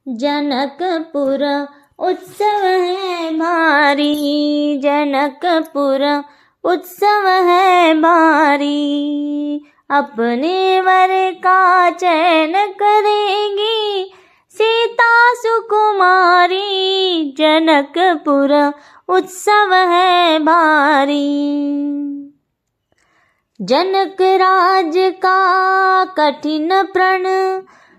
जनकपुर उत्सव है भारी, जनकपुर उत्सव है भारी। अपने वर का चयन करेगी सीता सुकुमारी, जनकपुर उत्सव है भारी। जनक राज का कठिन प्रण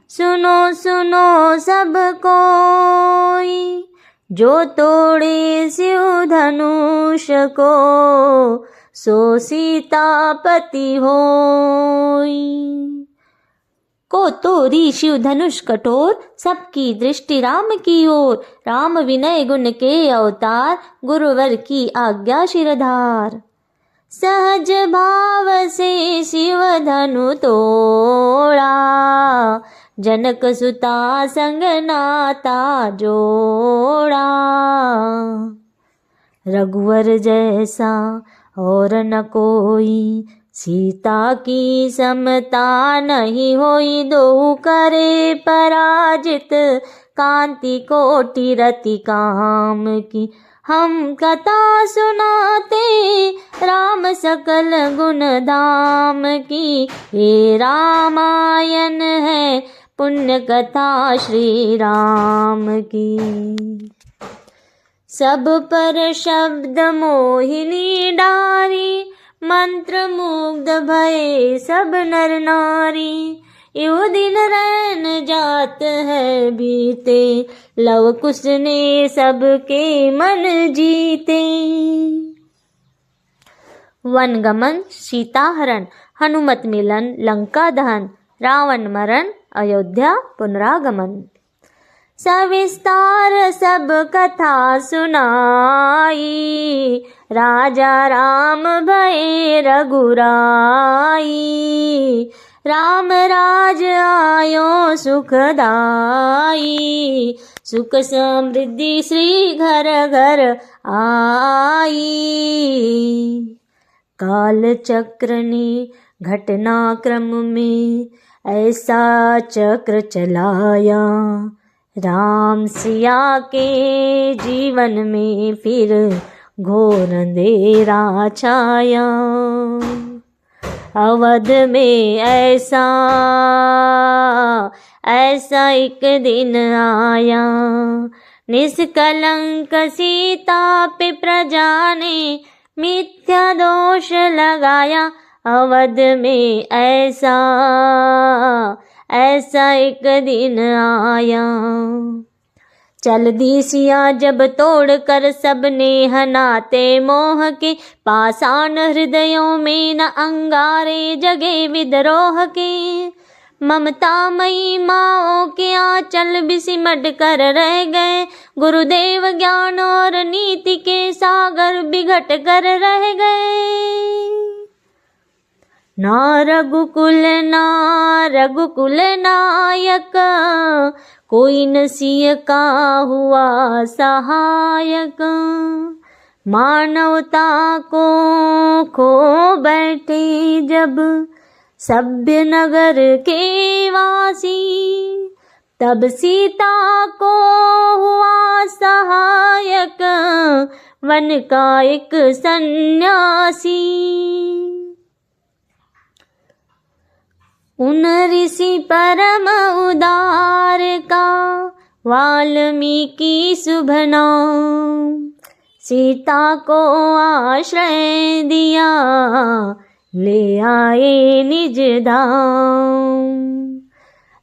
सुनो सुनो सब कोई, जो तोड़े शिव धनुष को सो सीतापति होई। को तोरी शिव धनुष कठोर, सबकी दृष्टि राम की ओर। राम विनय गुण के अवतार, गुरुवर की आज्ञा शिरधार। सहज भाव से शिव धनु तोड़ा, जनक सुता संग नाता जोड़ा। रघुवर जैसा और न कोई, सीता की समता नहीं होई। दो करे पराजित, कांति कोटि रति काम की। हम कथा सुनाते राम सकल गुण धाम की। ये रामायण है पुण्य कथा श्री राम की। सब पर शब्द मोहिनी डारी, मंत्र मुग्ध भये सब नर नारी। यो दिन रैन जात है बीते, लव कुश ने सबके मन जीते। वन गमन सीता हरण, हनुमत मिलन लंका दहन। रावण मरण अयोध्या पुनरागमन। सविस्तार सब कथा सुनाई, राजा राम भये रघुराई। राम राज आयो सुखदाई, सुख समृद्धि श्री घर घर आई। काल चक्र ने घटनाक्रम में ऐसा चक्र चलाया, राम सिया के जीवन में फिर घोर अंधेरा छाया। अवध में ऐसा एक दिन आया, निष्कलंक सीता पे प्रजा ने मिथ्या दोष लगाया। अवध में ऐसा एक दिन आया। चल दी सिया जब तोड़ कर सबने हनाते मोह के, पाषाण हृदयों में न अंगारे जगे विद्रोह के। ममता मई माओ के आंचल भी सिमट कर रह गए, गुरुदेव ज्ञान और नीति के सागर बिघट कर रह गए। ना रघुकुल नायक, कोई न सिय का हुआ सहायक। मानवता को खो बैठे जब सभ्य नगर के वासी, तब सीता को हुआ सहायक वन का एक सन्यासी। उन ऋषि परम उदार का वाल्मीकि शुभ नाम, सीता को आश्रय दिया ले आए निज धाम।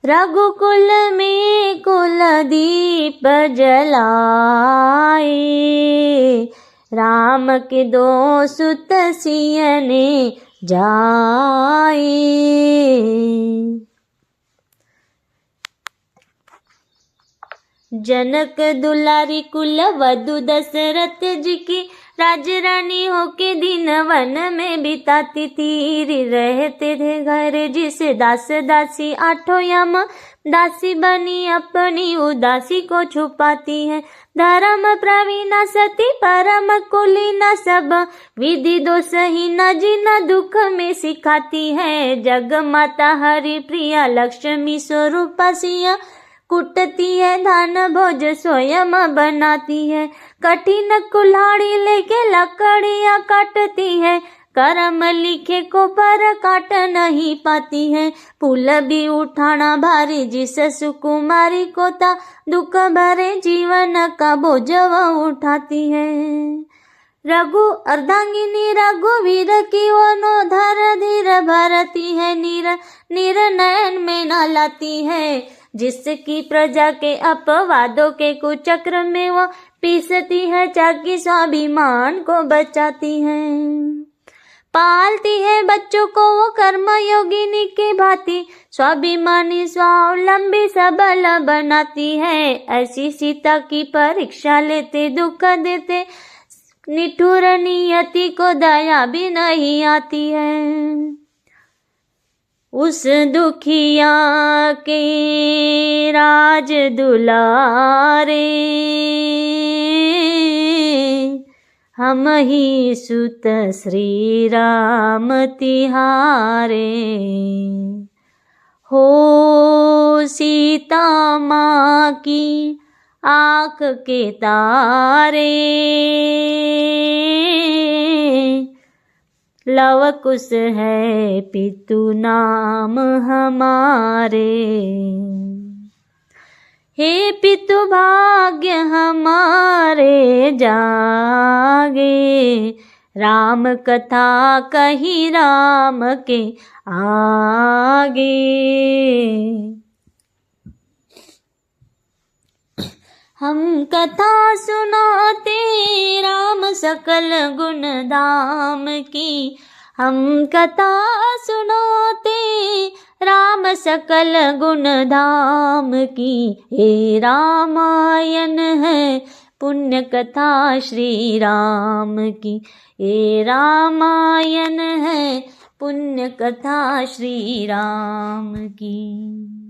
रघुकुल में कुल दीप जलाए, राम के दो सुत सिय ने जाए। जनक दुलारी कुल वधु दशरथ जी की, राजरानी होके दिन वन में बिताती थी। रहते थे घर जिस दास दासी, आठों यम दासी बनी अपनी उदासी को छुपाती है। धर्म प्रवीणा सती परम कुलीना, सब विधि दोषहीना जिना दुख में सिखाती है। जग माता हरि प्रिया लक्ष्मी स्वरूपा सिया, कुटती है धान भोज स्वयं बनाती है, कठिन कुल्हाड़ी लेके लकड़ियाँ काटती है, कर्म लिखे को पर काट नहीं पाती है, फूल भी उठाना भारी जिस सुकुमारी को ता दुख भरे जीवन का बोझ वह उठाती है। रघु अर्धांगिनी रघुवीर की वनो धर धीर भरती है, नीर नयन में न लाती है, जिसकी प्रजा के अपवादों के कुचक्र में वो पीसती है, चाकी स्वाभिमान को बचाती है। पालती है बच्चों को वो कर्म योगिनी की भांति, स्वाभिमानी स्वावलंबी सबल बनाती है, ऐसी सीता की परीक्षा लेते दुख देते, निठुर नियति को दया भी नहीं आती है। उस दुखिया के राज दुलारे, हम ही सुत श्री राम तिहारे, हो सीता माँ की आँख के तारे, लव कुश है पितु नाम हमारे, हे पितु भाग्य हमारे जागे, राम कथा कही राम के आगे। हम कथा सुनाते राम सकल गुण धाम की, हम कथा सुनाते राम सकल गुण धाम की, हे रामायण है पुण्य कथा श्री राम की, हे रामायण है पुण्य कथा श्री राम की।